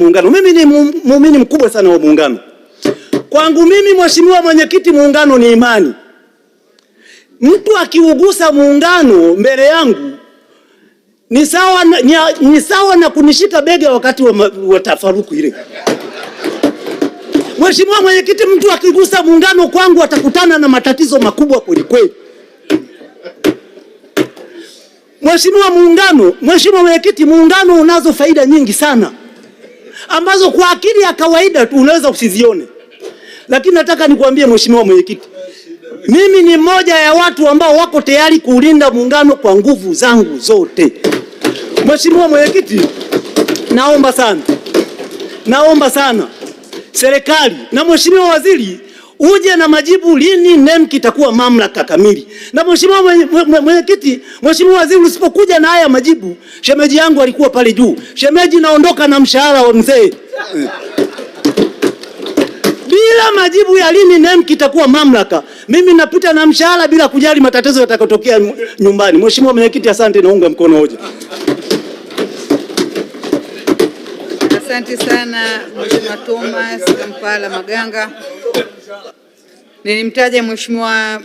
muungano. Mimi ni muumini mkubwa sana wa muungano. Kwangu mimi, Mheshimiwa Mwenyekiti, muungano ni imani. Mtu akiugusa muungano mbele yangu ni sawa na kunishika bega wakati wa tafaruku ile. Mheshimiwa Mwenyekiti, mtu akigusa muungano kwangu atakutana na matatizo makubwa kweli kweli. Mheshimiwa Mwenyekiti, muungano unazo faida nyingi sana ambazo kwa akili ya kawaida tu unaweza usizione. Lakini nataka nikwambie Mheshimiwa Mwenyekiti, mimi ni mmoja ya watu ambao wako tayari kuulinda muungano kwa nguvu zangu zote. Mheshimiwa Mwenyekiti, naomba sana serikali na Mheshimiwa Waziri uje na majibu lini NEMC itakuwa mamlaka kamili. Na Mheshimiwa Mwenyekiti, Mheshimiwa Waziri, usipokuja na haya majibu, shemeji yangu alikuwa pale juu. Shemeji naondoka na mshahara wa mzee. Bila majibu ya lini NEMC itakuwa mamlaka, mimi napita na mshahara bila kujali matatizo yatakayotokea nyumbani. Mheshimiwa Mwenyekiti, asante, naunga mkono hoja. Asante sana Mheshimiwa Thomas Kampala Maganga. Nilimtaja Mheshimiwa